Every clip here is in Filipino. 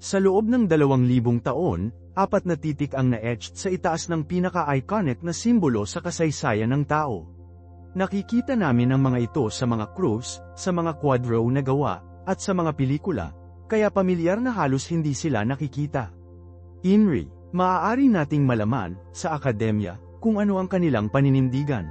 Sa loob ng 2,000 taon, 4 na titik ang na-etched sa itaas ng pinaka-iconic na simbolo sa kasaysayan ng tao. Nakikita namin ang mga ito sa mga krus, sa mga kwadro na gawa, at sa mga pelikula, kaya pamilyar na halos hindi sila nakikita. INRI, maaari nating malaman, sa akademya, kung ano ang kanilang paninindigan.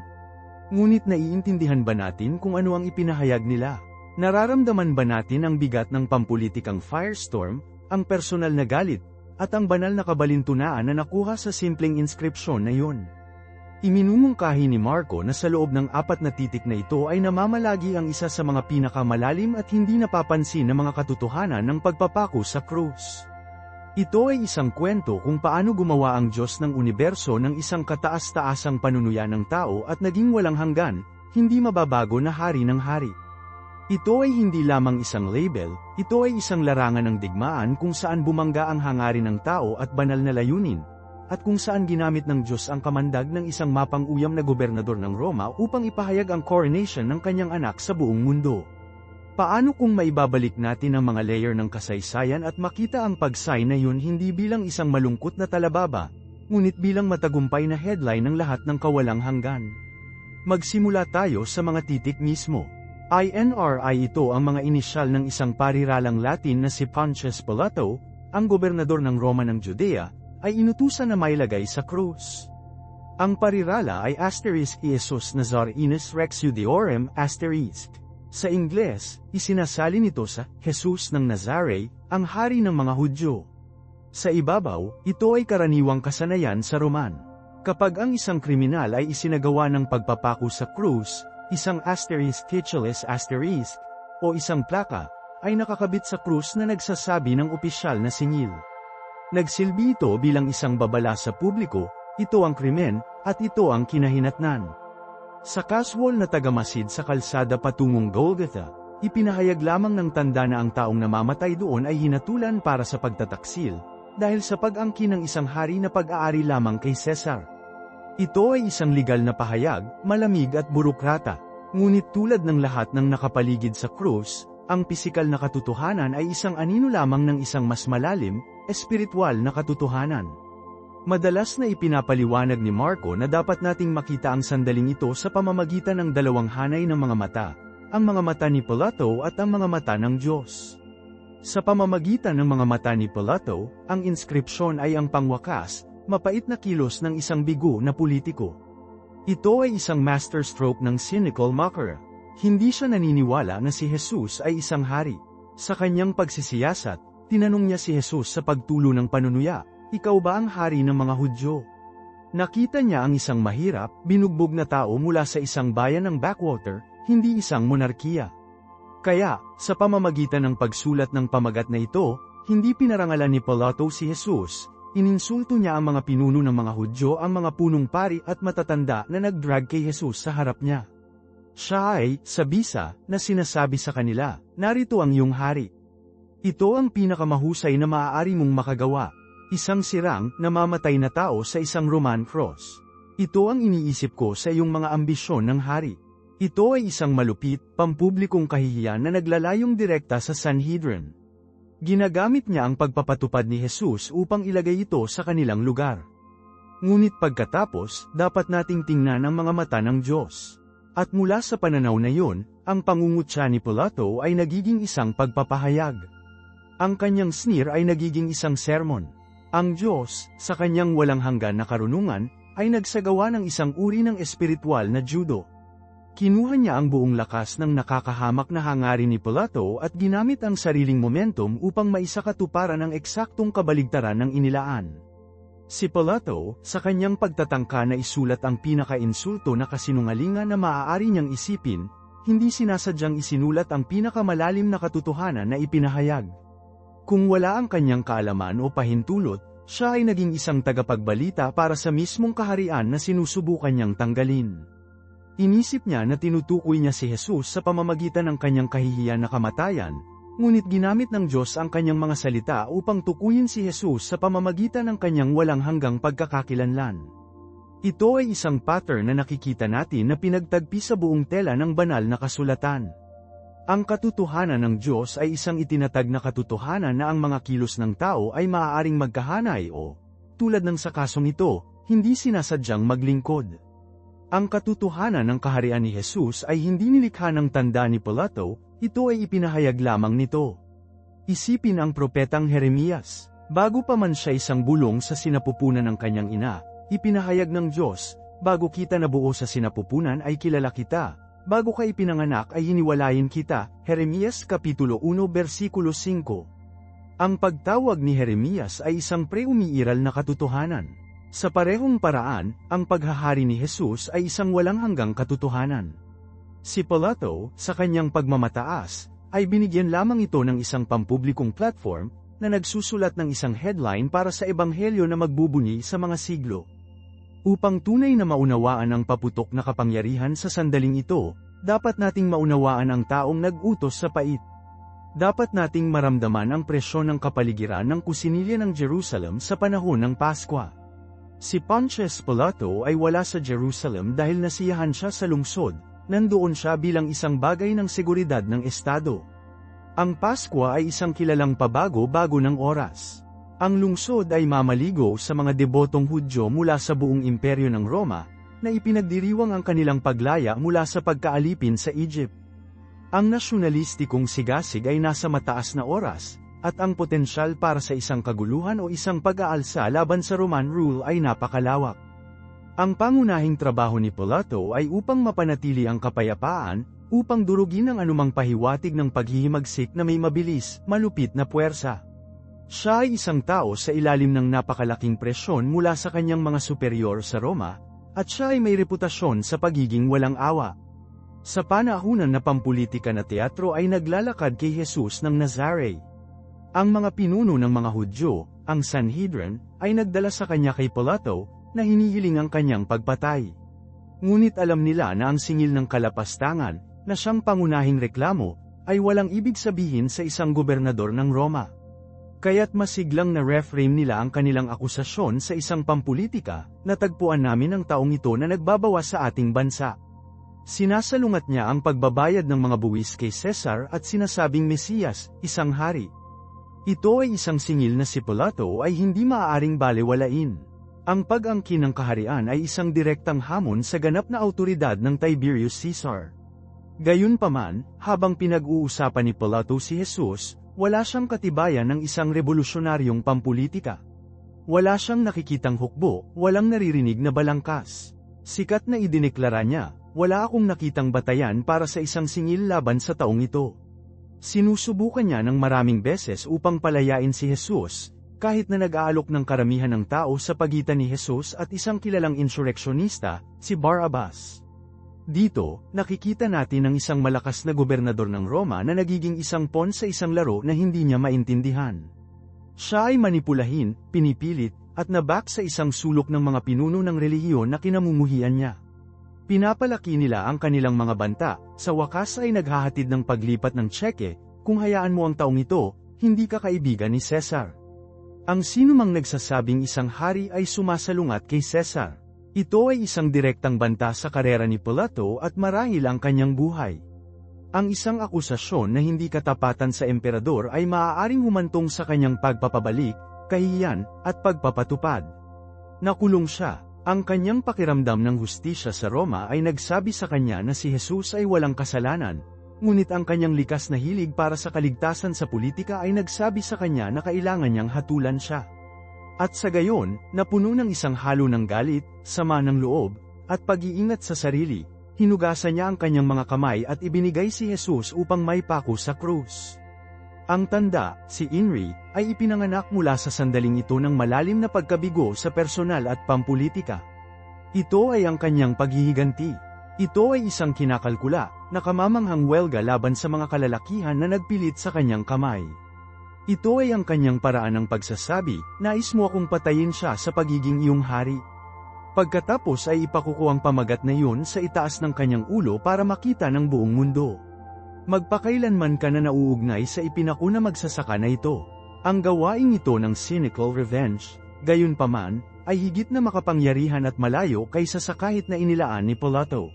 Ngunit naiintindihan ba natin kung ano ang ipinahayag nila? Nararamdaman ba natin ang bigat ng pampulitikang firestorm, ang personal na galit, at ang banal na kabalintunaan na nakuha sa simpleng inskripsyon na yun? Iminumungkahi ni Marco na sa loob ng 4 na titik na ito ay namamalagi ang isa sa mga pinakamalalim at hindi napapansin na mga katotohanan ng pagpapako sa krus. Ito ay isang kwento kung paano gumawa ang Diyos ng universo ng isang kataas-taasang panunuyan ng tao at naging walang hanggan, hindi mababago na hari ng hari. Ito ay hindi lamang isang label, ito ay isang larangan ng digmaan kung saan bumangga ang hangarin ng tao at banal na layunin, at kung saan ginamit ng Diyos ang kamandag ng isang mapang-uyam na gobernador ng Roma upang ipahayag ang coronation ng kanyang anak sa buong mundo. Paano kung maibabalik natin ang mga layer ng kasaysayan at makita ang pagsay na yun hindi bilang isang malungkot na talababa, ngunit bilang matagumpay na headline ng lahat ng kawalang hanggan? Magsimula tayo sa mga titik mismo. INRI ito ang mga inisyal ng isang pariralang Latin na si Pontius Pilato, ang gobernador ng Roma ng Judea, ay inutusan na mailagay sa krus. Ang parirala ay *Jesus Nazarenus Rex Judeorum*. Sa Ingles, isinasalin ito sa Jesus ng Nazare, ang hari ng mga Hudyo. Sa ibabaw, ito ay karaniwang kasanayan sa Roman. Kapag ang isang kriminal ay isinagawa ng pagpapako sa krus, isang *titulus*, o isang plaka, ay nakakabit sa krus na nagsasabi ng opisyal na singil. Nagsilbi ito bilang isang babala sa publiko, ito ang krimen, at ito ang kinahinatnan. Sa casual na tagamasid sa kalsada patungong Golgotha, ipinahayag lamang ng tanda na ang taong namamatay doon ay hinatulan para sa pagtataksil, dahil sa pag-angkin ng isang hari na pag-aari lamang kay Cesar. Ito ay isang legal na pahayag, malamig at burokrata. Ngunit tulad ng lahat ng nakapaligid sa krus, ang pisikal na katotohanan ay isang anino lamang ng isang mas malalim, espiritual na katotohanan. Madalas na ipinapaliwanag ni Marco na dapat nating makita ang sandaling ito sa pamamagitan ng dalawang hanay ng mga mata, ang mga mata ni Pilato at ang mga mata ng Diyos. Sa pamamagitan ng mga mata ni Pilato, ang inskripsyon ay ang pangwakas, mapait na kilos ng isang bigo na politiko. Ito ay isang masterstroke ng cynical mocker. Hindi siya naniniwala na si Jesus ay isang hari. Sa kanyang pagsisiyasat, tinanong niya si Jesus sa pagtulo ng panunuya, "Ikaw ba ang hari ng mga Hudyo?" Nakita niya ang isang mahirap, binugbog na tao mula sa isang bayan ng backwater, hindi isang monarkiya. Kaya, sa pamamagitan ng pagsulat ng pamagat na ito, hindi pinarangalan ni Pilato si Jesus. Ininsulto niya ang mga pinuno ng mga Hudyo, ang mga punong pari at matatanda na nag-drag kay Jesus sa harap niya. Siya ay, sa bisa, na sinasabi sa kanila, "Narito ang iyong hari." Ito ang pinakamahusay na maaari mong makagawa. Isang sirang, namamatay na tao sa isang Roman cross. Ito ang iniisip ko sa iyong mga ambisyon ng hari. Ito ay isang malupit, pampublikong kahihiyan na naglalayong direkta sa Sanhedrin. Ginagamit niya ang pagpapatupad ni Jesus upang ilagay ito sa kanilang lugar. Ngunit pagkatapos, dapat nating tingnan ang mga mata ng Diyos. At mula sa pananaw na yun, ang pangungutya ni Pilato ay nagiging isang pagpapahayag. Ang kanyang sneer ay nagiging isang sermon. Ang Diyos, sa kanyang walang hanggan na karunungan, ay nagsagawa ng isang uri ng espiritual na judo. Kinuha niya ang buong lakas ng nakakahamak na hangarin ni Pilato at ginamit ang sariling momentum upang maisakatuparan ang eksaktong kabaligtaran ng inilaan. Si Pilato, sa kanyang pagtatangka na isulat ang pinaka-insulto na kasinungalingan na maaari niyang isipin, hindi sinasadyang isinulat ang pinakamalalim na katotohanan na ipinahayag. Kung wala ang kanyang kaalaman o pahintulot, siya ay naging isang tagapagbalita para sa mismong kaharian na sinusubukan niyang tanggalin. Inisip niya na tinutukoy niya si Jesus sa pamamagitan ng kanyang kahihiyan na kamatayan, ngunit ginamit ng Diyos ang kanyang mga salita upang tukuyin si Jesus sa pamamagitan ng kanyang walang hanggang pagkakakilanlan. Ito ay isang pattern na nakikita natin na pinagtagpi sa buong tela ng banal na kasulatan. Ang katotohanan ng Diyos ay isang itinatag na katotohanan na ang mga kilos ng tao ay maaaring magkahanay o, tulad ng sa kasong ito, hindi sinasadyang maglingkod. Ang katotohanan ng kaharian ni Jesus ay hindi nilikha ng tanda ni Pilato, ito ay ipinahayag lamang nito. Isipin ang propetang Jeremias. Bago pa man siya isang bulong sa sinapupunan ng kanyang ina, ipinahayag ng Diyos, bago kita nabuo sa sinapupunan ay kilala kita, bago ka ipinanganak ay hiniwalayin kita, Jeremias Kapitulo 1 versikulo 5. Ang pagtawag ni Jeremias ay isang pre-umiiral na katotohanan. Sa parehong paraan, ang paghahari ni Jesus ay isang walang hanggang katotohanan. Si Pilato, sa kanyang pagmamataas, ay binigyan lamang ito ng isang pampublikong platform, na nagsusulat ng isang headline para sa ebanghelyo na magbubuni sa mga siglo. Upang tunay na maunawaan ang paputok na kapangyarihan sa sandaling ito, dapat nating maunawaan ang taong nag-utos sa pait. Dapat nating maramdaman ang presyon ng kapaligiran ng kusinilya ng Jerusalem sa panahon ng Paskwa. Si Pontius Pilato ay wala sa Jerusalem dahil nasiyahan siya sa lungsod, nandoon siya bilang isang bagay ng seguridad ng estado. Ang Paskwa ay isang kilalang pabago-bago ng oras. Ang lungsod ay mamaligo sa mga debotong Hudyo mula sa buong imperyo ng Roma, na ipinagdiriwang ang kanilang paglaya mula sa pagkaalipin sa Egypt. Ang nasyonalistikong sigasig ay nasa mataas na oras, at ang potensyal para sa isang kaguluhan o isang pag-aalsa laban sa Roman rule ay napakalawak. Ang pangunahing trabaho ni Pilato ay upang mapanatili ang kapayapaan, upang durugin ang anumang pahiwatig ng paghihimagsik na may mabilis, malupit na puwersa. Siya ay isang tao sa ilalim ng napakalaking presyon mula sa kanyang mga superior sa Roma, at siya ay may reputasyon sa pagiging walang awa. Sa panahunan na pampulitika na teatro ay naglalakad kay Jesus ng Nazare. Ang mga pinuno ng mga Hudyo, ang Sanhedrin, ay nagdala sa kanya kay Pilato, na hinihiling ang kanyang pagpatay. Ngunit alam nila na ang singil ng kalapastangan, na siyang pangunahing reklamo, ay walang ibig sabihin sa isang gobernador ng Roma. Kaya't masiglang na reframe nila ang kanilang akusasyon sa isang pampulitika, natagpuan namin ang taong ito na nagbabawas sa ating bansa. Sinasalungat niya ang pagbabayad ng mga buwis kay Cesar at sinasabing Mesiyas, isang hari. Ito ay isang singil na si Pilato ay hindi maaaring balewalain. Ang pag-angkin ng kaharian ay isang direktang hamon sa ganap na awtoridad ng Tiberius Caesar. Gayunpaman, habang pinag-uusapan ni Pilato si Jesus, wala siyang katibayan ng isang revolusyonaryong pampulitika. Wala siyang nakikitang hukbo, walang naririnig na balangkas. Sikat na idineklara niya, wala akong nakitang batayan para sa isang singil laban sa taong ito. Sinusubukan niya ng maraming beses upang palayain si Jesus, kahit na nag-aalok ng karamihan ng tao sa pagitan ni Jesus at isang kilalang insureksyonista, si Barabbas. Dito, nakikita natin ang isang malakas na gobernador ng Roma na nagiging isang pawn sa isang laro na hindi niya maintindihan. Siya ay manipulahin, pinipilit, at nabak sa isang sulok ng mga pinuno ng relihiyon na kinamumuhian niya. Pinapalaki nila ang kanilang mga banta, sa wakas ay naghahatid ng paglipat ng tseke, kung hayaan mo ang taong ito, hindi ka kaibigan ni Cesar. Ang sinumang nagsasabing isang hari ay sumasalungat kay Cesar. Ito ay isang direktang banta sa karera ni Pilato at marahil ang kanyang buhay. Ang isang akusasyon na hindi katapatan sa emperador ay maaaring humantong sa kanyang pagpapabalik, kahihiyan, at pagpapatupad. Nakulong siya. Ang kanyang pakiramdam ng hustisya sa Roma ay nagsabi sa kanya na si Jesus ay walang kasalanan, ngunit ang kanyang likas na hilig para sa kaligtasan sa politika ay nagsabi sa kanya na kailangan niyang hatulan siya. At sa gayon, napuno ng isang halo ng galit, sama ng loob, at pag-iingat sa sarili, hinugasan niya ang kanyang mga kamay at ibinigay si Jesus upang maipako sa krus. Ang tanda, si Henry, ay ipinanganak mula sa sandaling ito ng malalim na pagkabigo sa personal at pampulitika. Ito ay ang kanyang paghihiganti. Ito ay isang kinakalkula, na kamamanghang welga laban sa mga kalalakihan na nagpilit sa kanyang kamay. Ito ay ang kanyang paraan ng pagsasabi, nais mo akong patayin siya sa pagiging iyong hari. Pagkatapos ay ipakuko ang pamagat na iyon sa itaas ng kanyang ulo para makita ng buong mundo. Magpakailanman ka na nauugnay sa ipinako na magsasaka na ito. Ang gawaing ito ng cynical revenge, gayunpaman, ay higit na makapangyarihan at malayo kaysa sa kahit na inilaan ni Pilato.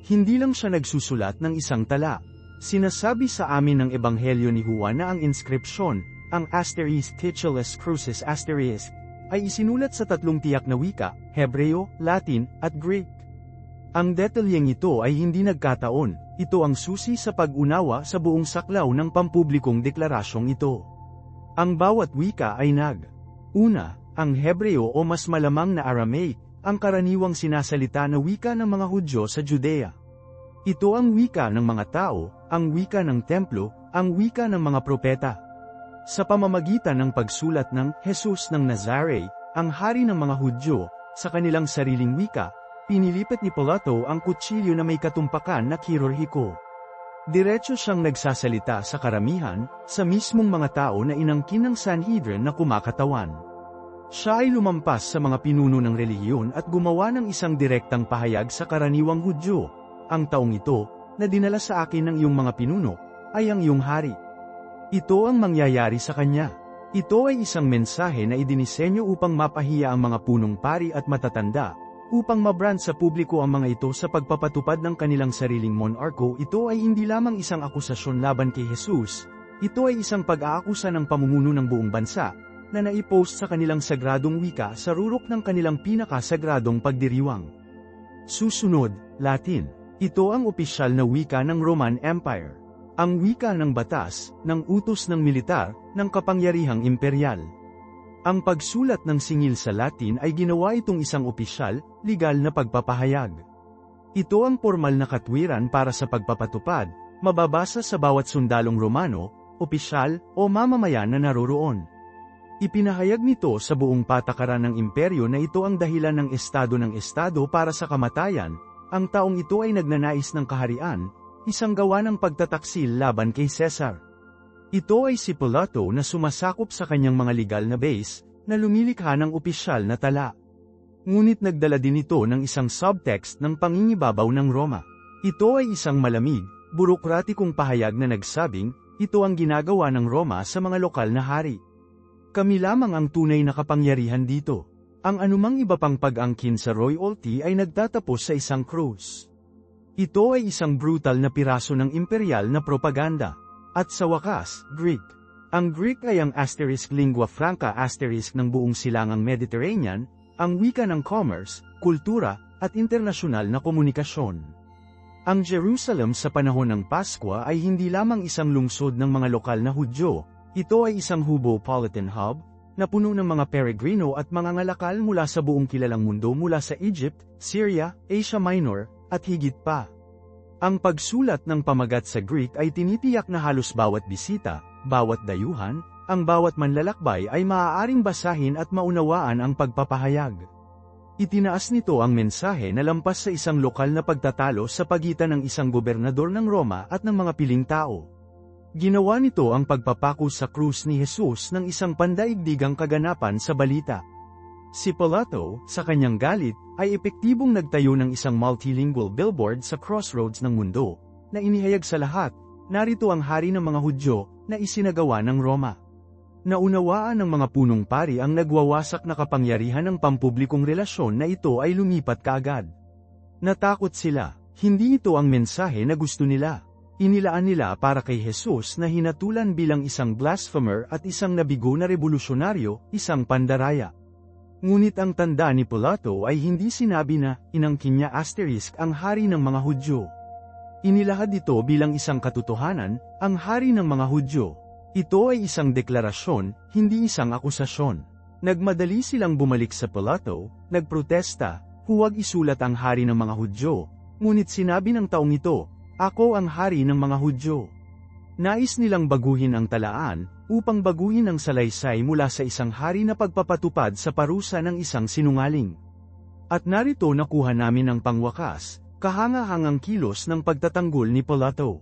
Hindi lang siya nagsusulat ng isang tala. Sinasabi sa amin ng Ebanghelyo ni Juan na ang inskripsyon, ang asterisk titulus crucis asterisk, ay isinulat sa tatlong tiyak na wika, Hebreo, Latin, at Greek. Ang detalyeng ito ay hindi nagkataon, ito ang susi sa pag-unawa sa buong saklaw ng pampublikong deklarasyong ito. Ang bawat wika ay Una, ang Hebreo o mas malamang na Aramaic, ang karaniwang sinasalita na wika ng mga Hudyo sa Judea. Ito ang wika ng mga tao, ang wika ng templo, ang wika ng mga propeta. Sa pamamagitan ng pagsulat ng Jesus ng Nazare, ang hari ng mga Hudyo, sa kanilang sariling wika, pinilipat ni Pilato ang kutsilyo na may katumpakan na kirurhiko. Diretso siyang nagsasalita sa karamihan, sa mismong mga tao na inangkin ng Sanhedrin na kumakatawan. Siya ay lumampas sa mga pinuno ng relihiyon at gumawa ng isang direktang pahayag sa karaniwang Hudyo. Ang taong ito, na dinala sa akin ng iyong mga pinuno, ay ang iyong hari. Ito ang mangyayari sa kanya. Ito ay isang mensahe na idinisenyo upang mapahiya ang mga punong pari at matatanda, upang mabrand sa publiko ang mga ito sa pagpapatupad ng kanilang sariling monarko. Ito ay hindi lamang isang akusasyon laban kay Jesus, ito ay isang pag-aakusa ng pamumuno ng buong bansa, na naipost sa kanilang sagradong wika sa rurok ng kanilang pinakasagradong pagdiriwang. Susunod, Latin. Ito ang opisyal na wika ng Roman Empire. Ang wika ng batas, ng utos ng militar, ng kapangyarihang imperial. Ang pagsulat ng singil sa Latin ay ginawa itong isang opisyal, legal na pagpapahayag. Ito ang formal na katwiran para sa pagpapatupad, mababasa sa bawat sundalong Romano, opisyal, o mamamayan na naroroon. Ipinahayag nito sa buong patakaran ng imperyo na ito ang dahilan ng estado para sa kamatayan, ang taong ito ay nagnanais ng kaharian, isang gawa ng pagtataksil laban kay Caesar. Ito ay si Pilato na sumasakop sa kanyang mga legal na base, na lumilikha ng opisyal na tala. Ngunit nagdala din ito ng isang subtext ng pangingibabaw ng Roma. Ito ay isang malamig, burokratikong pahayag na nagsabing, ito ang ginagawa ng Roma sa mga lokal na hari. Kami lamang ang tunay na kapangyarihan dito. Ang anumang iba pang pag-angkin sa royalty ay nagtatapos sa isang krus. Ito ay isang brutal na piraso ng imperial na propaganda. At sa wakas, Greek. Ang Greek ay ang asterisk lingua franca asterisk ng buong silangang Mediterranean, ang wika ng commerce, kultura, at internasyonal na komunikasyon. Ang Jerusalem sa panahon ng Pasko ay hindi lamang isang lungsod ng mga lokal na Hudyo, ito ay isang hubo-politan hub, na puno ng mga peregrino at mga ngalakal mula sa buong kilalang mundo mula sa Egypt, Syria, Asia Minor, at higit pa. Ang pagsulat ng pamagat sa Greek ay tinitiyak na halos bawat bisita, bawat dayuhan, ang bawat manlalakbay ay maaaring basahin at maunawaan ang pagpapahayag. Itinaas nito ang mensahe na lampas sa isang lokal na pagtatalo sa pagitan ng isang gobernador ng Roma at ng mga piling tao. Ginawa nito ang pagpapako sa krus ni Jesus ng isang pandaigdigang kaganapan sa balita. Si Pilato, sa kanyang galit, ay epektibong nagtayo ng isang multilingual billboard sa crossroads ng mundo, na inihayag sa lahat, narito ang hari ng mga Hudyo, na isinagawa ng Roma. Naunawaan ng mga punong pari ang nagwawasak na kapangyarihan ng pampublikong relasyon na ito ay lumipat kaagad. Natakot sila, hindi ito ang mensahe na gusto nila. Inilaan nila para kay Jesus na hinatulan bilang isang blasphemer at isang nabigo na revolusyonaryo, isang pandaraya. Ngunit ang tanda ni Pilato ay hindi sinabi na, inangkin niya asterisk ang hari ng mga Hudyo. Inilahad ito bilang isang katotohanan, ang hari ng mga Hudyo. Ito ay isang deklarasyon, hindi isang akusasyon. Nagmadali silang bumalik sa Pilato, nagprotesta, huwag isulat ang hari ng mga Hudyo. Ngunit sinabi ng taong ito, ako ang hari ng mga Hudyo. Nais nilang baguhin ang talaan, upang baguhin ang salaysay mula sa isang hari na pagpapatupad sa parusa ng isang sinungaling. At narito nakuha namin ang pangwakas, kahanga-hangang kilos ng pagtatanggol ni Pilato.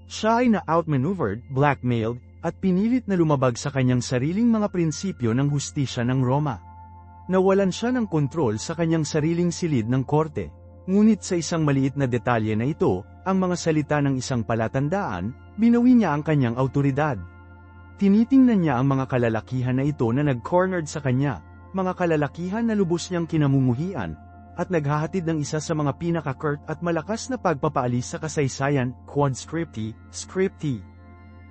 Siya ay na-outmaneuvered, blackmailed, at pinilit na lumabag sa kanyang sariling mga prinsipyo ng hustisya ng Roma. Nawalan siya ng kontrol sa kanyang sariling silid ng korte. Ngunit sa isang maliit na detalye na ito, ang mga salita ng isang palatandaan, binawi niya ang kanyang awtoridad. Tinitingnan niya ang mga kalalakihan na ito na nag-cornered sa kanya, mga kalalakihan na lubos niyang kinamumuhian, at naghahatid ng isa sa mga pinaka-curt at malakas na pagpapaalis sa kasaysayan, quod scripti, scripti.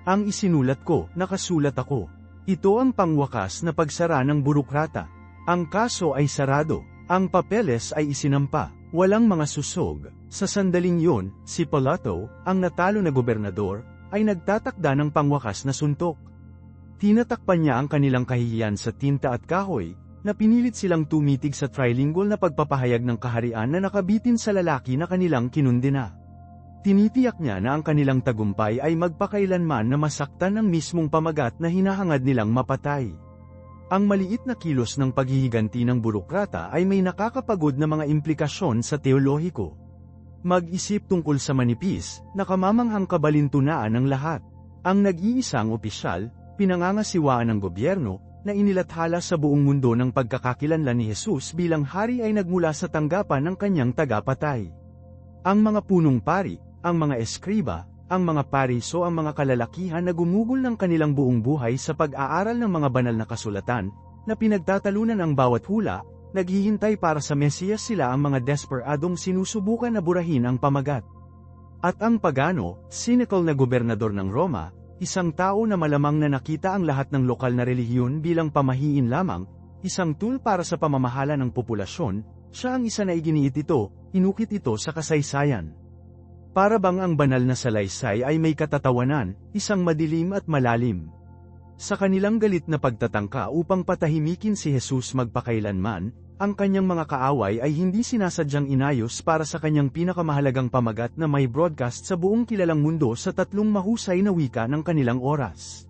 Ang isinulat ko, nakasulat ako. Ito ang pangwakas na pagsara ng burokrata. Ang kaso ay sarado, ang papeles ay isinampa, walang mga susog. Sa sandaling yun, si Pilato, ang natalo na gobernador, ay nagtatakda ng pangwakas na suntok. Tinatakpan niya ang kanilang kahihiyan sa tinta at kahoy, na pinilit silang tumitig sa trilingual na pagpapahayag ng kaharian na nakabitin sa lalaki na kanilang kinundina. Tinitiyak niya na ang kanilang tagumpay ay magpakailanman na masaktan ang mismong pamagat na hinahangad nilang mapatay. Ang maliit na kilos ng paghihiganti ng burokrata ay may nakakapagod na mga implikasyon sa teolohiko. Mag-isip tungkol sa manipis, nakamamanghang kabalintunaan ng lahat. Ang nag-iisang opisyal, pinangangasiwaan ng gobyerno, na inilathala sa buong mundo ng pagkakakilanlan ni Jesus bilang hari ay nagmula sa tanggapan ng kanyang tagapatay. Ang mga punong pari, ang mga eskriba, ang mga pariso ang mga kalalakihan na gumugol ng kanilang buong buhay sa pag-aaral ng mga banal na kasulatan, na pinagtatalunan ang bawat hula, naghihintay para sa Mesiyas sila ang mga desperadong sinusubukan na burahin ang pamagat. At ang pagano, cynical na gobernador ng Roma, isang tao na malamang na nakita ang lahat ng lokal na relihiyon bilang pamahiin lamang, isang tool para sa pamamahala ng populasyon, siya ang isa na iginiit ito, inukit ito sa kasaysayan. Para bang ang banal na salaysay ay may katatawanan, isang madilim at malalim. Sa kanilang galit na pagtatangka upang patahimikin si Jesus magpakailanman, ang kanyang mga kaaway ay hindi sinasadyang inayos para sa kanyang pinakamahalagang pamagat na may broadcast sa buong kilalang mundo sa tatlong mahusay na wika ng kanilang oras.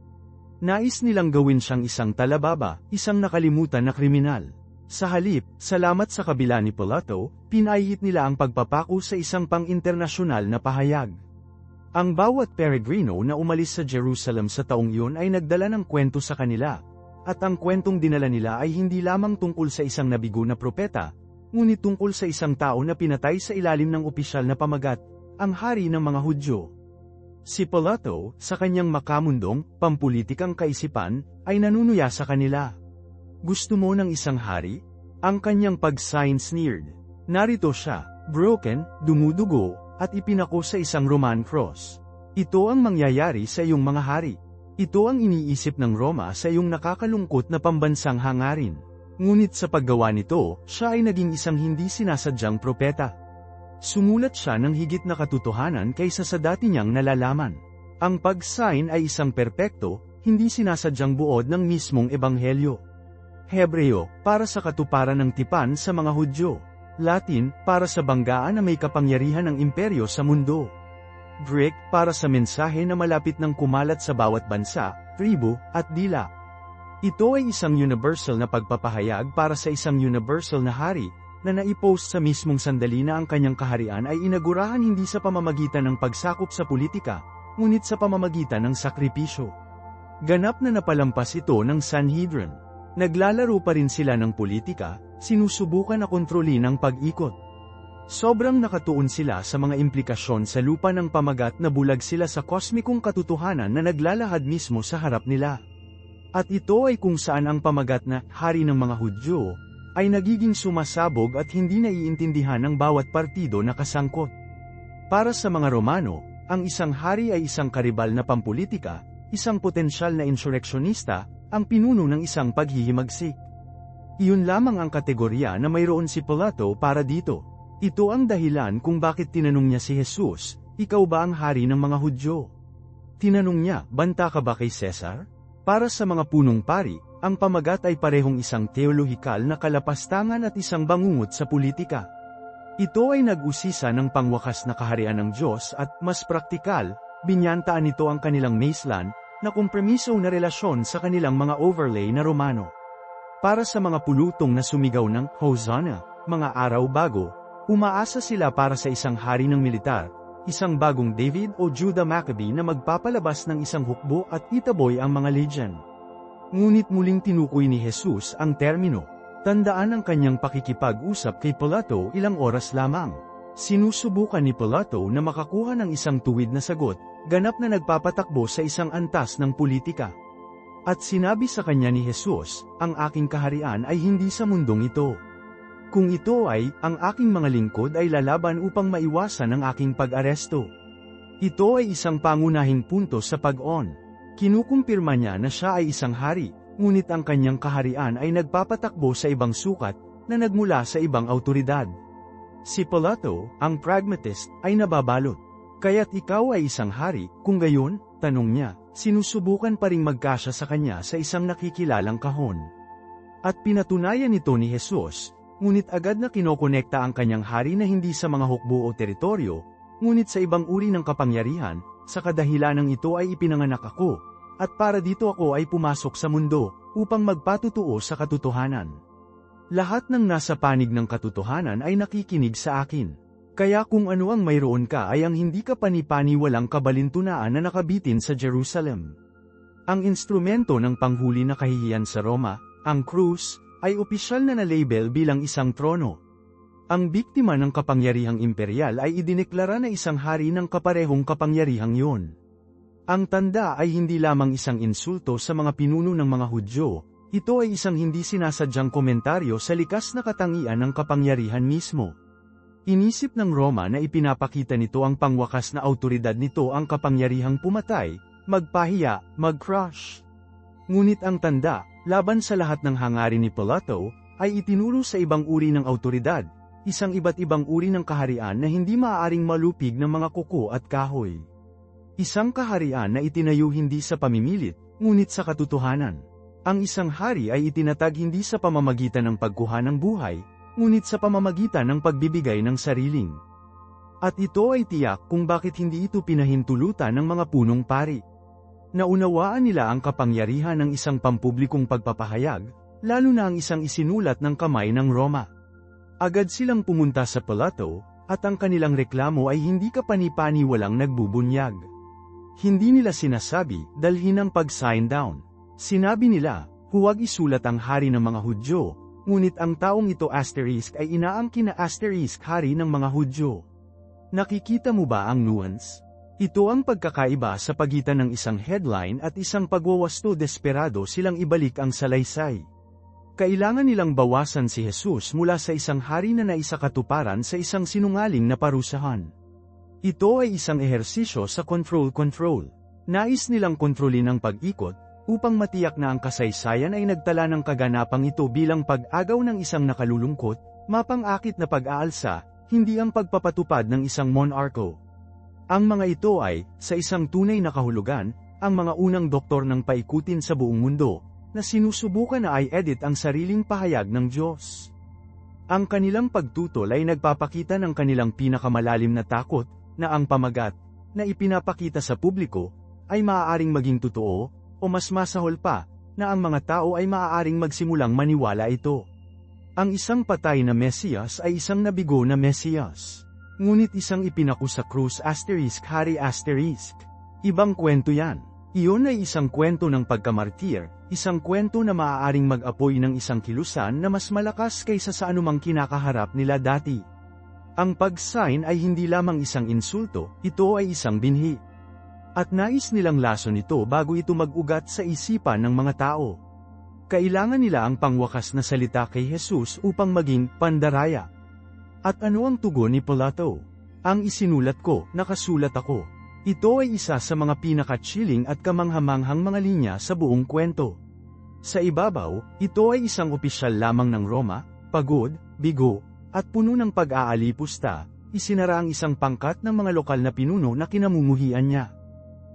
Nais nilang gawin siyang isang talababa, isang nakalimutan na kriminal. Sa halip, salamat sa kabila ni Pilato, pinahihit nila ang pagpapako sa isang pang-internasyonal na pahayag. Ang bawat peregrino na umalis sa Jerusalem sa taong iyon ay nagdala ng kwento sa kanila. At ang kwentong dinala nila ay hindi lamang tungkol sa isang nabigo na propeta, ngunit tungkol sa isang tao na pinatay sa ilalim ng opisyal na pamagat, ang hari ng mga Hudyo. Si Pilato, sa kanyang makamundong, pampulitikang kaisipan, ay nanunuya sa kanila. Gusto mo ng isang hari? Ang kanyang pag-sign sneered. Narito siya, broken, dumudugo, at ipinako sa isang Roman cross. Ito ang mangyayari sa iyong mga hari. Ito ang iniisip ng Roma sa iyong nakakalungkot na pambansang hangarin. Ngunit sa paggawa nito, siya ay naging isang hindi sinasadyang propeta. Sumulat siya ng higit na katotohanan kaysa sa dati niyang nalalaman. Ang pag-sign ay isang perpekto, hindi sinasadyang buod ng mismong ebanghelyo. Hebreo, para sa katuparan ng tipan sa mga Hudyo. Latin, para sa banggaan na may kapangyarihan ng imperyo sa mundo. Greek, para sa mensahe na malapit ng kumalat sa bawat bansa, tribu, at dila. Ito ay isang universal na pagpapahayag para sa isang universal na hari, na naipost sa mismong sandali na ang kanyang kaharian ay inagurahan hindi sa pamamagitan ng pagsakop sa politika, ngunit sa pamamagitan ng sakripisyo. Ganap na napalampas ito ng Sanhedrin. Naglalaro pa rin sila ng politika, sinusubukan na kontrolin ang pag-ikot. Sobrang nakatuon sila sa mga implikasyon sa lupa ng pamagat na bulag sila sa kosmikong katotohanan na naglalahad mismo sa harap nila. At ito ay kung saan ang pamagat na hari ng mga Hudyo ay nagiging sumasabog at hindi naiintindihan ng bawat partido na kasangkot. Para sa mga Romano, ang isang hari ay isang karibal na pampulitika, isang potensyal na insureksyonista, ang pinuno ng isang paghihimagsik. Iyon lamang ang kategorya na mayroon si Pilato para dito. Ito ang dahilan kung bakit tinanong niya si Jesus, ikaw ba ang hari ng mga Hudyo? Tinanong niya, banta ka ba kay Cesar? Para sa mga punong pari, ang pamagat ay parehong isang teolohikal na kalapastangan at isang bangungot sa politika. Ito ay nag-usisa ng pangwakas na kaharian ng Diyos at, mas praktikal, binyantaan nito ang kanilang maislan, na kompromiso na relasyon sa kanilang mga overlay na Romano. Para sa mga pulutong na sumigaw ng Hosanna, mga araw bago, umaasa sila para sa isang hari ng militar, isang bagong David o Judah Maccabee na magpapalabas ng isang hukbo at itaboy ang mga legion. Ngunit muling tinukoy ni Jesus ang termino. Tandaan ang kanyang pakikipag-usap kay Pilato ilang oras lamang. Sinusubukan ni Pilato na makakuha ng isang tuwid na sagot, ganap na nagpapatakbo sa isang antas ng politika. At sinabi sa kanya ni Jesus, ang aking kaharian ay hindi sa mundong ito. Kung ito ay, ang aking mga lingkod ay lalaban upang maiwasan ang aking pag-aresto. Ito ay isang pangunahing punto sa pag-on. Kinukumpirma niya na siya ay isang hari, ngunit ang kanyang kaharian ay nagpapatakbo sa ibang sukat, na nagmula sa ibang awtoridad. Si Pilato, ang pragmatist, ay nababalot. Kaya't ikaw ay isang hari, kung gayon, tanong niya, sinusubukan pa ring magkasya sa kanya sa isang nakikilalang kahon. At pinatunayan nito ni Jesus, ngunit agad na kinokonekta ang kanyang hari na hindi sa mga hukbo o teritoryo, ngunit sa ibang uri ng kapangyarihan, sa kadahilanang ito ay ipinanganak ako, at para dito ako ay pumasok sa mundo, upang magpatutuo sa katotohanan. Lahat ng nasa panig ng katotohanan ay nakikinig sa akin. Kaya kung ano ang mayroon ka ay ang hindi ka panipaniwalang kabalintunaan na nakabitin sa Jerusalem. Ang instrumento ng panghuli na kahihiyan sa Roma, ang krus, ay opisyal na na-label bilang isang trono. Ang biktima ng kapangyarihang imperial ay idineklara na isang hari ng kaparehong kapangyarihang yun. Ang tanda ay hindi lamang isang insulto sa mga pinuno ng mga Hudyo, ito ay isang hindi sinasadyang komentaryo sa likas na katangian ng kapangyarihan mismo. Inisip ng Roma na ipinapakita nito ang pangwakas na awtoridad nito ang kapangyarihang pumatay, magpahiya, mag-crush. Ngunit ang tanda, laban sa lahat ng hangarin ni Pilato, ay itinuro sa ibang uri ng awtoridad, isang iba't ibang uri ng kaharian na hindi maaaring malupig ng mga kuko at kahoy. Isang kaharian na itinayo hindi sa pamimilit, ngunit sa katotohanan. Ang isang hari ay itinatag hindi sa pamamagitan ng pagkuha ng buhay, ngunit sa pamamagitan ng pagbibigay ng sariling. At ito ay tiyak kung bakit hindi ito pinahintulutan ng mga punong pari. Naunawaan nila ang kapangyarihan ng isang pampublikong pagpapahayag, lalo na ang isang isinulat ng kamay ng Roma. Agad silang pumunta sa Pilato, at ang kanilang reklamo ay hindi kapani-paniwalang nagbubunyag. Hindi nila sinasabi, dalhin ang pag-sign down. Sinabi nila, huwag isulat ang hari ng mga Hudyo, ngunit ang taong ito asterisk ay inaangkin na asterisk hari ng mga Hudyo. Nakikita mo ba ang nuance? Ito ang pagkakaiba sa pagitan ng isang headline at isang pagwawasto desperado silang ibalik ang salaysay. Kailangan nilang bawasan si Jesus mula sa isang hari na naisakatuparan sa isang sinungaling na parusahan. Ito ay isang ehersisyo sa control. Nais nilang kontrolin ang pag-ikot, upang matiyak na ang kasaysayan ay nagtala ng kaganapang ito bilang pag-agaw ng isang nakalulungkot, mapang-akit na pag-aalsa, hindi ang pagpapatupad ng isang monarko. Ang mga ito ay, sa isang tunay na kahulugan, ang mga unang doktor ng paikutin sa buong mundo, na sinusubukan na i-edit ang sariling pahayag ng Diyos. Ang kanilang pagtutol ay nagpapakita ng kanilang pinakamalalim na takot, na ang pamagat, na ipinapakita sa publiko, ay maaaring maging totoo, o mas masahol pa, na ang mga tao ay maaaring magsimulang maniwala ito. Ang isang patay na Mesiyas ay isang nabigo na Mesiyas. Ngunit isang ipinako sa krus asterisk hari asterisk. Ibang kwento yan. Iyon ay isang kwento ng pagkamartir, isang kwento na maaaring mag-apoy ng isang kilusan na mas malakas kaysa sa anumang kinakaharap nila dati. Ang pag-sign ay hindi lamang isang insulto, ito ay isang binhi. At nais nilang lason ito bago ito mag-ugat sa isipan ng mga tao. Kailangan nila ang pangwakas na salita kay Jesus upang maging pandaraya. At ano ang tugon ni Pilato? Ang isinulat ko, nakasulat ako. Ito ay isa sa mga pinaka-chilling at kamanghamanghang mga linya sa buong kwento. Sa ibabaw, ito ay isang opisyal lamang ng Roma, pagod, bigo, at puno ng pag-aalipusta, isinara ang isang pangkat ng mga lokal na pinuno na kinamumuhian niya.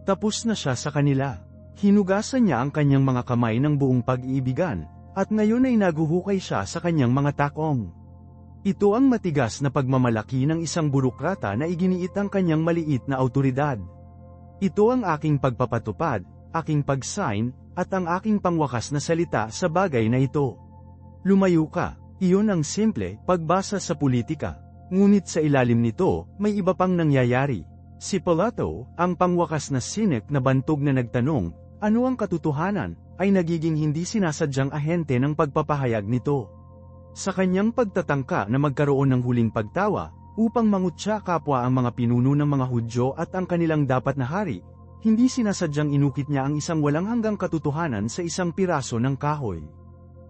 Tapos na siya sa kanila. Hinugasan niya ang kanyang mga kamay ng buong pag-iibigan, at ngayon ay naguhukay siya sa kanyang mga takong. Ito ang matigas na pagmamalaki ng isang burokrata na iginiit ang kanyang maliit na awtoridad. Ito ang aking pagpapatupad, aking pag-sign, at ang aking pangwakas na salita sa bagay na ito. Lumayo ka, iyon ang simple, pagbasa sa politika. Ngunit sa ilalim nito, may iba pang nangyayari. Si Pilato, ang pangwakas na sinek na bantog na nagtanong, ano ang katotohanan, ay nagiging hindi sinasadyang ahente ng pagpapahayag nito. Sa kanyang pagtatangka na magkaroon ng huling pagtawa, upang mangutya kapwa ang mga pinuno ng mga Hudyo at ang kanilang dapat na hari, hindi sinasadyang inukit niya ang isang walang hanggang katotohanan sa isang piraso ng kahoy.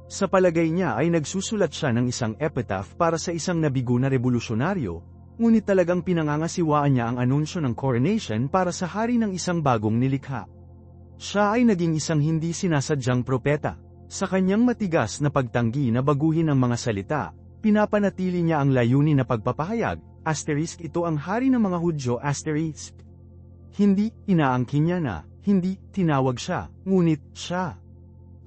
Sa palagay niya ay nagsusulat siya ng isang epitaph para sa isang nabigo na revolusyonaryo, ngunit talagang pinangangasiwaan niya ang anunsyo ng coronation para sa hari ng isang bagong nilikha. Siya ay naging isang hindi sinasadyang propeta. Sa kanyang matigas na pagtanggi na baguhin ang mga salita, pinapanatili niya ang layunin na pagpapahayag, ito ang hari ng mga Hudyo, Hindi inaangkin niya na, hindi tinawag siya, ngunit siya.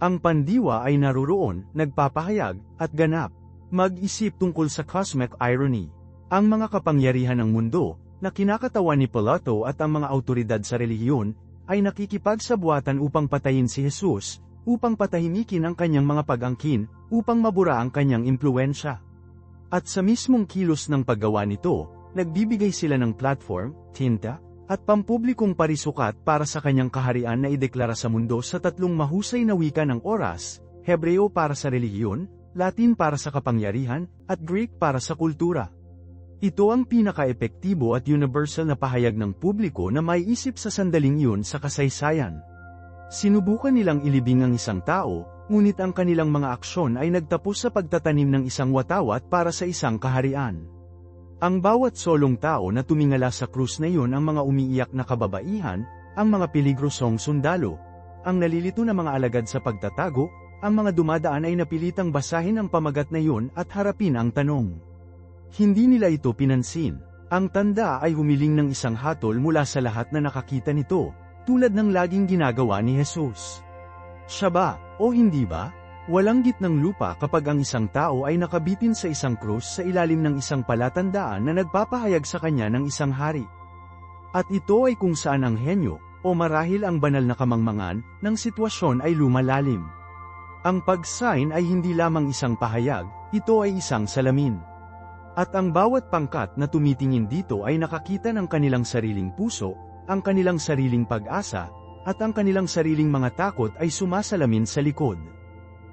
Ang pandiwa ay naroroon, nagpapahayag, at ganap. Mag-isip tungkol sa cosmic irony. Ang mga kapangyarihan ng mundo, na kinakatawan ni Pilato at ang mga autoridad sa relihiyon, ay nakikipagsabuatan upang patayin si Jesus, upang patahimikin ang kanyang mga pag-angkin, upang mabura ang kanyang impluwensya. At sa mismong kilos ng paggawa nito, nagbibigay sila ng platform, tinta, at pampublikong parisukat para sa kanyang kaharian na ideklara sa mundo sa tatlong mahusay na wika ng oras, Hebreo para sa relihiyon, Latin para sa kapangyarihan, at Greek para sa kultura. Ito ang pinaka-epektibo at universal na pahayag ng publiko na maiisip sa sandaling iyon sa kasaysayan. Sinubukan nilang ilibing ang isang tao, ngunit ang kanilang mga aksyon ay nagtapos sa pagtatanim ng isang watawat para sa isang kaharian. Ang bawat solong tao na tumingala sa krus na iyon ang mga umiiyak na kababaihan, ang mga peligrosong sundalo, ang nalilito na mga alagad sa pagtatago, ang mga dumadaan ay napilitang basahin ang pamagat na iyon at harapin ang tanong. Hindi nila ito pinansin. Ang tanda ay humiling ng isang hatol mula sa lahat na nakakita nito, tulad ng laging ginagawa ni Jesus. Siya ba, o hindi ba? Walang gitnang lupa kapag ang isang tao ay nakabitin sa isang krus sa ilalim ng isang palatandaan na nagpapahayag sa kanya ng isang hari. At ito ay kung saan ang henyo, o marahil ang banal na kamangmangan, ng sitwasyon ay lumalalim. Ang pag-sign ay hindi lamang isang pahayag, ito ay isang salamin. At ang bawat pangkat na tumitingin dito ay nakakita ng kanilang sariling puso, ang kanilang sariling pag-asa, at ang kanilang sariling mga takot ay sumasalamin sa likod.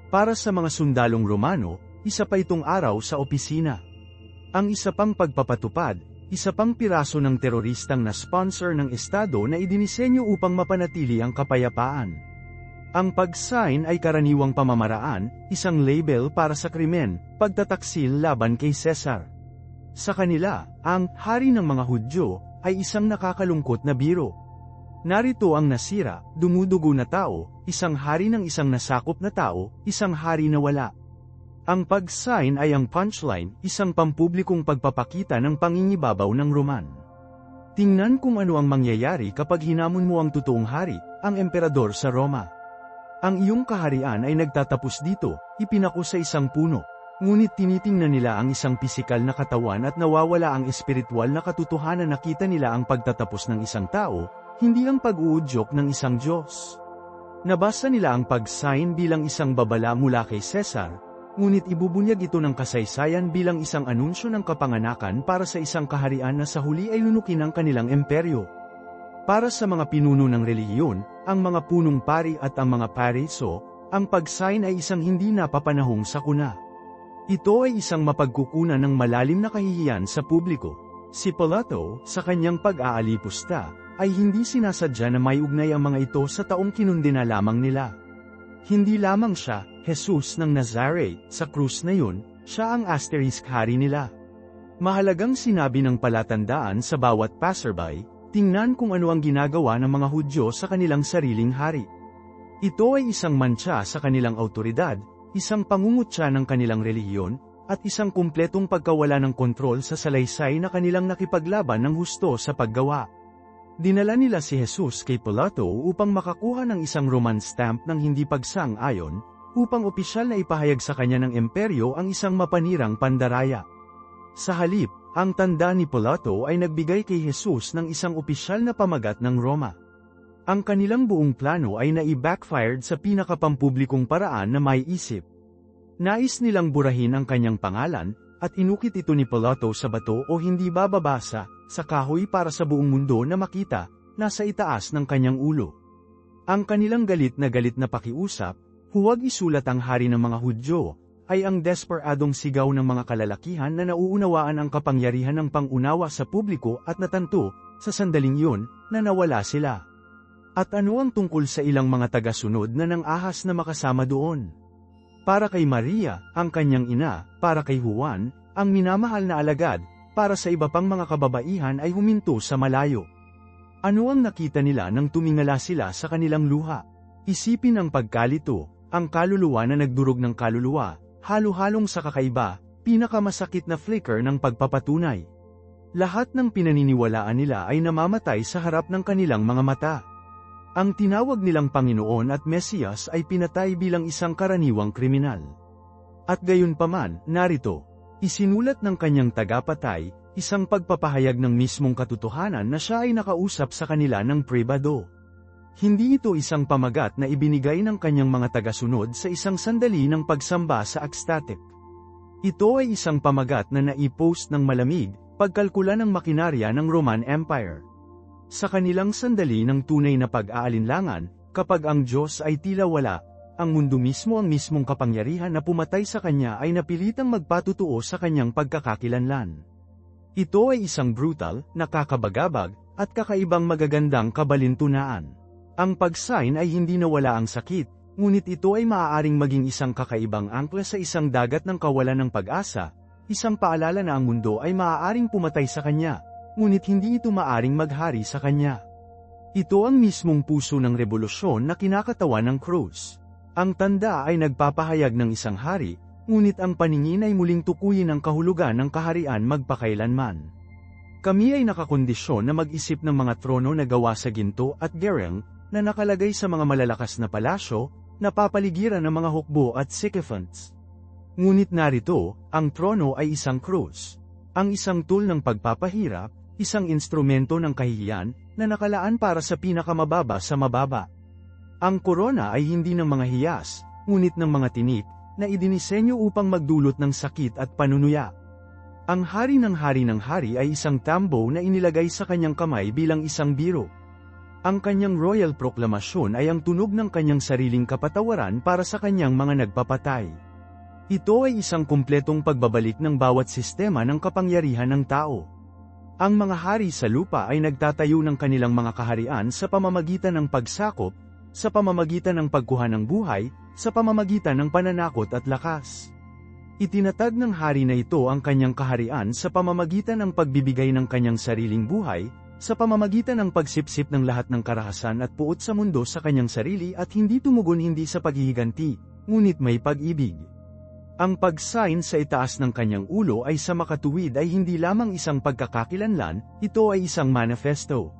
Para sa mga sundalong Romano, isa pa itong araw sa opisina. Ang isa pang pagpapatupad, isa pang piraso ng teroristang na sponsor ng estado na idinisenyo upang mapanatili ang kapayapaan. Ang pag-sign ay karaniwang pamamaraan, isang label para sa krimen, pagtataksil laban kay Cesar. Sa kanila, ang hari ng mga Hudyo ay isang nakakalungkot na biro. Narito ang nasira, dumudugo na tao, isang hari ng isang nasakop na tao, isang hari na wala. Ang pag-sign ay ang punchline, isang pampublikong pagpapakita ng pangingibabaw ng Roman. Tingnan kung ano ang mangyayari kapag hinamon mo ang totoong hari, ang emperador sa Roma. Ang iyong kaharian ay nagtatapos dito, ipinako sa isang puno. Ngunit tinitingnan nila ang isang pisikal na katawan at nawawala ang espiritual na katotohanan, nakita nila ang pagtatapos ng isang tao, hindi ang pag-uudyok ng isang Diyos. Nabasa nila ang pag-sign bilang isang babala mula kay Cesar, ngunit ibubunyag ito ng kasaysayan bilang isang anunsyo ng kapanganakan para sa isang kaharian na sa huli ay lunukin ang kanilang imperyo. Para sa mga pinuno ng relihiyon, ang mga punong pari at ang mga pariso, ang pag-sign ay isang hindi napapanahong sakuna. Ito ay isang mapagkukunan ng malalim na kahihiyan sa publiko. Si Pilato, sa kanyang pag-aalipusta, ay hindi sinasadya na may ugnay ang mga ito sa taong kinundina lamang nila. Hindi lamang siya, Jesus ng Nazareth, sa krus na yun, siya ang hari nila. Mahalagang sinabi ng palatandaan sa bawat passerby, tingnan kung ano ang ginagawa ng mga Hudyo sa kanilang sariling hari. Ito ay isang mantsa sa kanilang autoridad, isang pangungutya ng kanilang relihiyon, at isang kumpletong pagkawala ng kontrol sa salaysay na kanilang nakipaglaban ng husto sa paggawa. Dinala nila si Jesus kay Pilato upang makakuha ng isang Roman stamp ng hindi pagsang-ayon, upang opisyal na ipahayag sa kanya ng imperyo ang isang mapanirang pandaraya. Sa halip, ang tanda ni Pilato ay nagbigay kay Jesus ng isang opisyal na pamagat ng Roma. Ang kanilang buong plano ay nai-backfired sa pinakapampublikong paraan na maiisip. Nais nilang burahin ang kanyang pangalan, at inukit ito ni Pilato sa bato o hindi bababasa, sa kahoy para sa buong mundo na makita, nasa itaas ng kanyang ulo. Ang kanilang galit na pakiusap, huwag isulat ang hari ng mga Hudyo, ay ang desperadong sigaw ng mga kalalakihan na nauunawaan ang kapangyarihan ng pangunawa sa publiko at natanto, sa sandaling yun, na nawala sila. At ano ang tungkol sa ilang mga tagasunod na nang ahas na makasama doon? para kay Maria, ang kanyang ina, para kay Juan, ang minamahal na alagad, para sa iba pang mga kababaihan ay huminto sa malayo. Ano ang nakita nila nang tumingala sila sa kanilang luha? Isipin ang pagkalito, ang kaluluwa na nagdurog ng kaluluwa, halo-halong sa kakaiba, pinakamasakit na flicker ng pagpapatunay. Lahat ng pinaniniwalaan nila ay namamatay sa harap ng kanilang mga mata. Ang tinawag nilang Panginoon at Mesiyas ay pinatay bilang isang karaniwang kriminal. At gayunpaman, narito, isinulat ng kanyang tagapatay, isang pagpapahayag ng mismong katotohanan na siya ay nakausap sa kanila ng pribado. Hindi ito isang pamagat na ibinigay ng kanyang mga tagasunod sa isang sandali ng pagsamba sa ecstatic. Ito ay isang pamagat na naipost ng malamig, pagkalkula ng makinarya ng Roman Empire. Sa kanilang sandali ng tunay na pag-aalinlangan, kapag ang Diyos ay tila wala, ang mundo mismo ang mismong kapangyarihan na pumatay sa kanya ay napilitang magpatutuo sa kanyang pagkakakilanlan. Ito ay isang brutal, nakakabagabag, at kakaibang magagandang kabalintunaan. Ang pag-sign ay hindi nawala ang sakit, ngunit ito ay maaaring maging isang kakaibang angkla sa isang dagat ng kawalan ng pag-asa, isang paalala na ang mundo ay maaaring pumatay sa kanya, ngunit hindi ito maaaring maghari sa kanya. Ito ang mismong puso ng rebolusyon na kinakatawan ng krus. Ang tanda ay nagpapahayag ng isang hari, ngunit ang paningin ay muling tukuyin ang kahulugan ng kaharian magpakailanman. Kami ay nakakondisyon na mag-isip ng mga trono na gawa sa ginto at gereng, na nakalagay sa mga malalakas na palasyo, na papaligiran ng mga hukbo at sycophants. Ngunit narito, ang trono ay isang krus. Ang isang tool ng pagpapahirap, isang instrumento ng kahihiyan, na nakalaan para sa pinakamababa sa mababa. Ang korona ay hindi ng mga hiyas, ngunit ng mga tinik, na idinisenyo upang magdulot ng sakit at panunuya. Ang hari ng hari ay isang tambo na inilagay sa kanyang kamay bilang isang biro. Ang kanyang royal proklamasyon ay ang tunog ng kanyang sariling kapatawaran para sa kanyang mga nagpapatay. Ito ay isang kumpletong pagbabalik ng bawat sistema ng kapangyarihan ng tao. Ang mga hari sa lupa ay nagtatayo ng kanilang mga kaharian sa pamamagitan ng pagsakop, sa pamamagitan ng pagkuha ng buhay, sa pamamagitan ng pananakot at lakas. Itinatag ng hari na ito ang kanyang kaharian sa pamamagitan ng pagbibigay ng kanyang sariling buhay, sa pamamagitan ng pagsipsip ng lahat ng karahasan at puot sa mundo sa kanyang sarili at hindi tumugon hindi sa paghihiganti, ngunit may pag-ibig. Ang pag-sign sa itaas ng kanyang ulo ay sa makatuwid ay hindi lamang isang pagkakakilanlan, ito ay isang manifesto.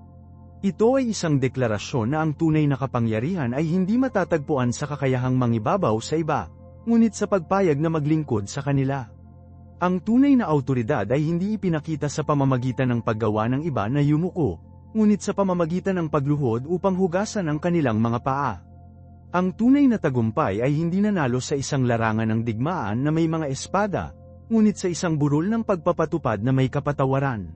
Ito ay isang deklarasyon na ang tunay na kapangyarihan ay hindi matatagpuan sa kakayahang mangibabaw sa iba, ngunit sa pagpayag na maglingkod sa kanila. Ang tunay na awtoridad ay hindi ipinakita sa pamamagitan ng paggawa ng iba na yumuko, ngunit sa pamamagitan ng pagluhod upang hugasan ang kanilang mga paa. Ang tunay na tagumpay ay hindi nanalo sa isang larangan ng digmaan na may mga espada, ngunit sa isang burol ng pagpapatupad na may kapatawaran.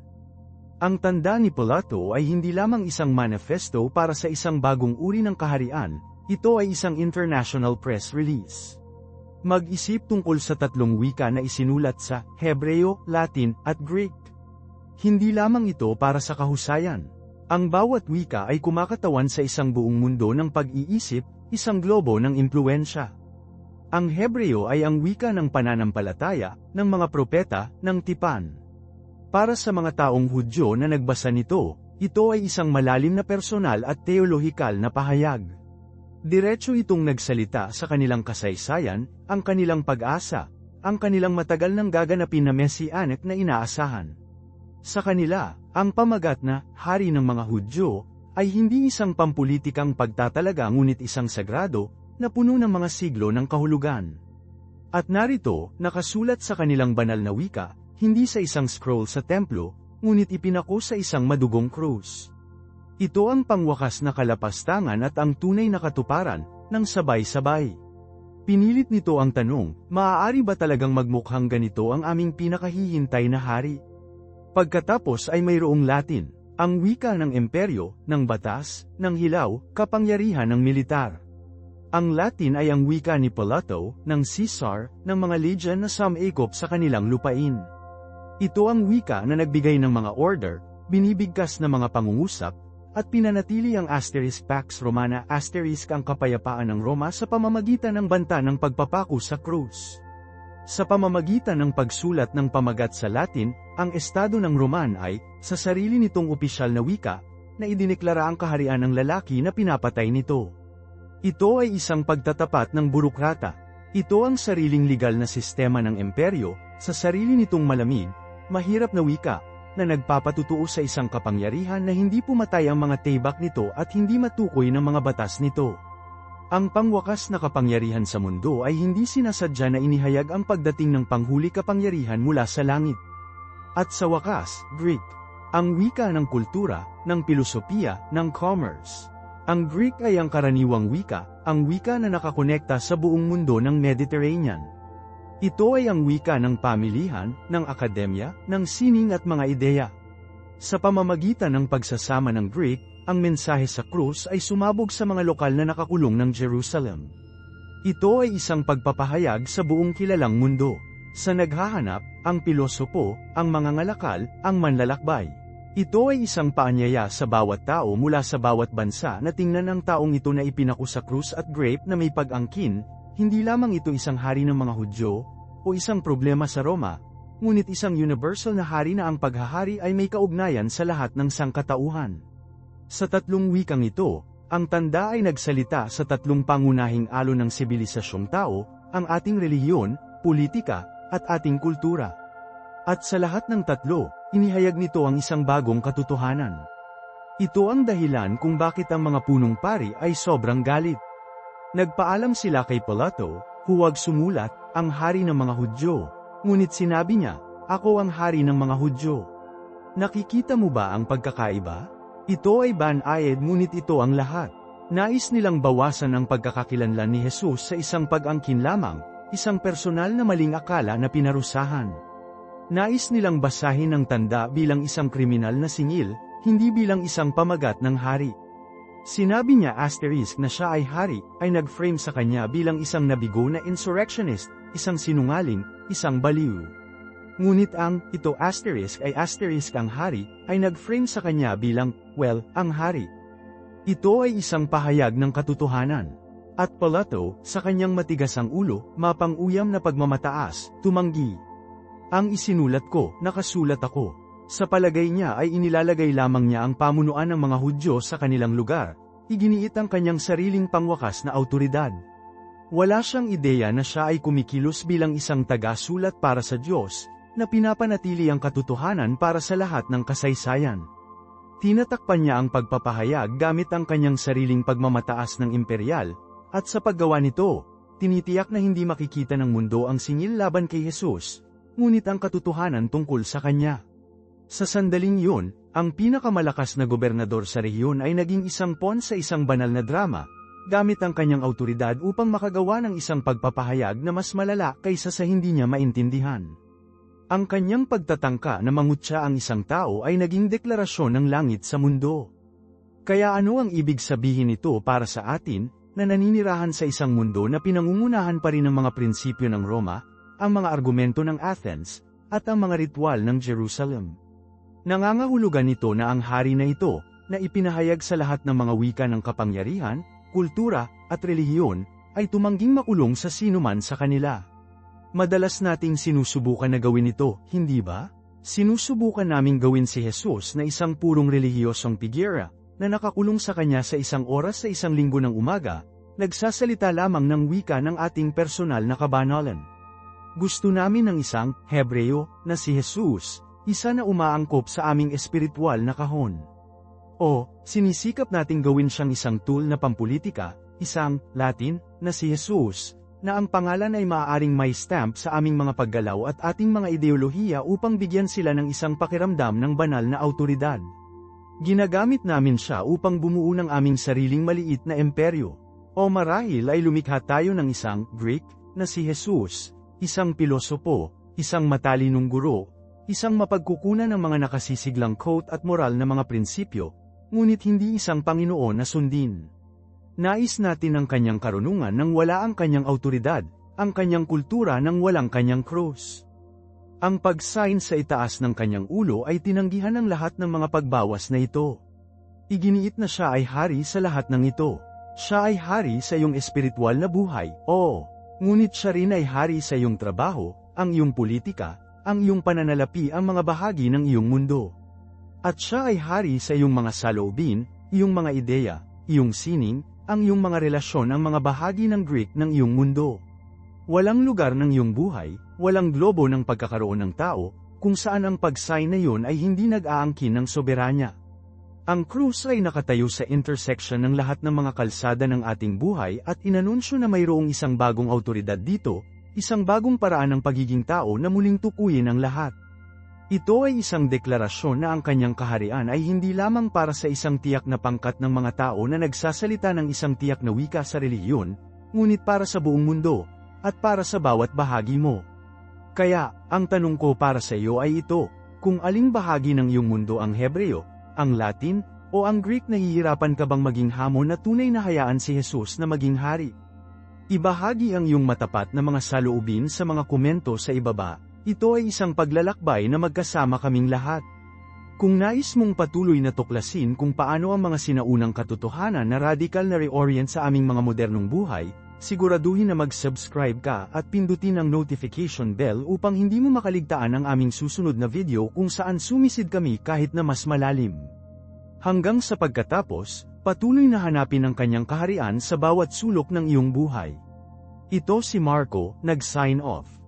Ang tanda ni Pilato ay hindi lamang isang manifesto para sa isang bagong uri ng kaharian, ito ay isang international press release. Mag-isip tungkol sa tatlong wika na isinulat sa Hebreo, Latin, at Greek. Hindi lamang ito para sa kahusayan. Ang bawat wika ay kumakatawan sa isang buong mundo ng pag-iisip, isang globo ng impluwensya. Ang Hebreo ay ang wika ng pananampalataya, ng mga propeta, ng tipan. Para sa mga taong Hudyo na nagbasa nito, ito ay isang malalim na personal at teolohikal na pahayag. Diretso itong nagsalita sa kanilang kasaysayan, ang kanilang pag-asa, ang kanilang matagal nang gaganapin na messianic na inaasahan. Sa kanila, ang pamagat na hari ng mga Hudyo ay hindi isang pampulitikang pagtatalaga ngunit isang sagrado na puno ng mga siglo ng kahulugan. At narito, nakasulat sa kanilang banal na wika, hindi sa isang scroll sa templo, ngunit ipinako sa isang madugong krus. Ito ang pangwakas na kalapastangan at ang tunay na katuparan, ng sabay-sabay. Pinilit nito ang tanong, maaari ba talagang magmukhang ganito ang aming pinakahihintay na hari? Pagkatapos ay mayroong Latin, ang wika ng imperyo, ng batas, ng hilaw, kapangyarihan ng militar. Ang Latin ay ang wika ni Pilato, ng Caesar, ng mga legion na sumikop sa kanilang lupain. Ito ang wika na nagbigay ng mga order, binibigkas na mga pangungusap, at pinanatili ang asterisk Pax Romana asterisk ang kapayapaan ng Roma sa pamamagitan ng banta ng pagpapako sa krus. Sa pamamagitan ng pagsulat ng pamagat sa Latin, ang estado ng Roman ay, sa sarili nitong opisyal na wika, na idineklara ang kaharian ng lalaki na pinapatay nito. Ito ay isang pagtatapat ng burokrata. Ito ang sariling legal na sistema ng imperyo, sa sarili nitong malamig, mahirap na wika, na nagpapatutuo sa isang kapangyarihan na hindi pumatay ang mga tibak nito at hindi matukoy ng mga batas nito. Ang pangwakas na kapangyarihan sa mundo ay hindi sinasadya na inihayag ang pagdating ng panghuli kapangyarihan mula sa langit. At sa wakas, Greek. Ang wika ng kultura, ng pilosopiya, ng commerce. Ang Greek ay ang karaniwang wika, ang wika na nakakonekta sa buong mundo ng Mediterranean. Ito ay ang wika ng pamilihan, ng akademya, ng sining at mga ideya. Sa pamamagitan ng pagsasama ng Greek, ang mensahe sa krus ay sumabog sa mga lokal na nakakulong ng Jerusalem. Ito ay isang pagpapahayag sa buong kilalang mundo. Sa naghahanap, ang pilosopo, ang mangangalakal, ang manlalakbay. Ito ay isang paanyaya sa bawat tao mula sa bawat bansa na tingnan ang taong ito na ipinako sa krus at grape na may pag-angkin, hindi lamang ito isang hari ng mga Hudyo, o isang problema sa Roma, ngunit isang universal na hari na ang paghahari ay may kaugnayan sa lahat ng sangkatauhan. Sa tatlong wikang ito, ang tanda ay nagsalita sa tatlong pangunahing alon ng sibilisasyong tao, ang ating relihiyon, politika, at ating kultura. At sa lahat ng tatlo, inihayag nito ang isang bagong katotohanan. Ito ang dahilan kung bakit ang mga punong pari ay sobrang galit. Nagpaalam sila kay Pilato, huwag sumulat, ang hari ng mga Hudyo. Ngunit sinabi niya, ako ang hari ng mga Hudyo. Nakikita mo ba ang pagkakaiba? Ito ay banayad ngunit ito ang lahat. Nais nilang bawasan ang pagkakakilanlan ni Jesus sa isang pag-angkin lamang, isang personal na maling akala na pinarusahan. Nais nilang basahin ang tanda bilang isang kriminal na singil, hindi bilang isang pamagat ng hari. Sinabi niya asterisk na siya ay hari, ay nag-frame sa kanya bilang isang nabigo na insurrectionist, isang sinungaling, isang baliw. Ngunit ito asterisk ay asterisk ang hari, ay nag-frame sa kanya bilang, ang hari. Ito ay isang pahayag ng katotohanan. At Pilato, sa kanyang matigas ang ulo, mapang-uyam na pagmamataas, tumanggi. Ang isinulat ko, nakasulat ako. Sa palagay niya ay inilalagay lamang niya ang pamunuan ng mga Hudyo sa kanilang lugar, iginiit ang kanyang sariling pangwakas na awtoridad. Wala siyang ideya na siya ay kumikilos bilang isang taga-sulat para sa Diyos, na pinapanatili ang katotohanan para sa lahat ng kasaysayan. Tinatakpan niya ang pagpapahayag gamit ang kanyang sariling pagmamataas ng imperyal, at sa paggawa nito, tinitiyak na hindi makikita ng mundo ang singil laban kay Jesus, ngunit ang katotohanan tungkol sa kanya. Sa sandaling yun, ang pinakamalakas na gobernador sa rehiyon ay naging isang pawn sa isang banal na drama, gamit ang kanyang awtoridad upang makagawa ng isang pagpapahayag na mas malala kaysa sa hindi niya maintindihan. Ang kanyang pagtatangka na mangutya ang isang tao ay naging deklarasyon ng langit sa mundo. Kaya ano ang ibig sabihin nito para sa atin, na naninirahan sa isang mundo na pinangungunahan pa rin ng mga prinsipyo ng Roma, ang mga argumento ng Athens, at ang mga ritual ng Jerusalem? Nangangahulugan nito na ang hari na ito, na ipinahayag sa lahat ng mga wika ng kapangyarihan, kultura, at relihiyon, ay tumangging makulong sa sinuman sa kanila. Madalas nating sinusubukan na gawin ito, hindi ba? Sinusubukan naming gawin si Jesus na isang purong relihiyosong figura, na nakakulong sa kanya sa isang oras sa isang linggo ng umaga, nagsasalita lamang ng wika ng ating personal na kabanalan. Gusto namin ng isang Hebreo na si Jesus, isa na umaangkop sa aming espiritual na kahon. O, sinisikap nating gawin siyang isang tool na pampulitika, isang Latin na si Jesus, na ang pangalan ay maaaring may stamp sa aming mga paggalaw at ating mga ideolohiya upang bigyan sila ng isang pakiramdam ng banal na awtoridad. Ginagamit namin siya upang bumuo ng aming sariling maliit na imperyo. O marahil ay lumikha tayo ng isang Greek na si Jesus, isang pilosopo, isang matalinong guro, isang mapagkukunan ng mga nakasisiglang quote at moral na mga prinsipyo, ngunit hindi isang Panginoon na sundin. Nais natin ang kanyang karunungan nang wala ang kanyang awtoridad, ang kanyang kultura nang walang kanyang krus. Ang pag-sign sa itaas ng kanyang ulo ay tinanggihan ng lahat ng mga pagbawas na ito. Iginiit na siya ay hari sa lahat ng ito. Siya ay hari sa iyong espiritual na buhay, oo. Ngunit siya rin ay hari sa iyong trabaho, ang iyong politika, ang iyong pananalapi ang mga bahagi ng iyong mundo. At siya ay hari sa iyong mga saloobin, iyong mga ideya, iyong sining, ang iyong mga relasyon ang mga bahagi ng Greek ng iyong mundo. Walang lugar ng iyong buhay, walang globo ng pagkakaroon ng tao, kung saan ang pagsay na iyon ay hindi nag-aangkin ng soberanya. Ang krus ay nakatayo sa intersection ng lahat ng mga kalsada ng ating buhay at inanunsyo na mayroong isang bagong awtoridad dito, isang bagong paraan ng pagiging tao na muling tukuyin ang lahat. Ito ay isang deklarasyon na ang kanyang kaharian ay hindi lamang para sa isang tiyak na pangkat ng mga tao na nagsasalita ng isang tiyak na wika sa relihiyon, ngunit para sa buong mundo, at para sa bawat bahagi mo. Kaya, ang tanong ko para sa iyo ay ito, kung aling bahagi ng iyong mundo ang Hebreo, ang Latin, o ang Greek, nahihirapan ka bang maging hamon na tunay na hayaan si Jesus na maging hari? Ibahagi ang iyong matapat na mga saloobin sa mga komento sa ibaba. Ito ay isang paglalakbay na magkasama kaming lahat. Kung nais mong patuloy na tuklasin kung paano ang mga sinaunang katotohanan na radical na reorient sa aming mga modernong buhay, siguraduhin na mag-subscribe ka at pindutin ang notification bell upang hindi mo makaligtaan ang aming susunod na video kung saan sumisid kami kahit na mas malalim. Hanggang sa pagkatapos, patuloy na hanapin ang kanyang kaharian sa bawat sulok ng iyong buhay. Ito si Marco, nag-sign off.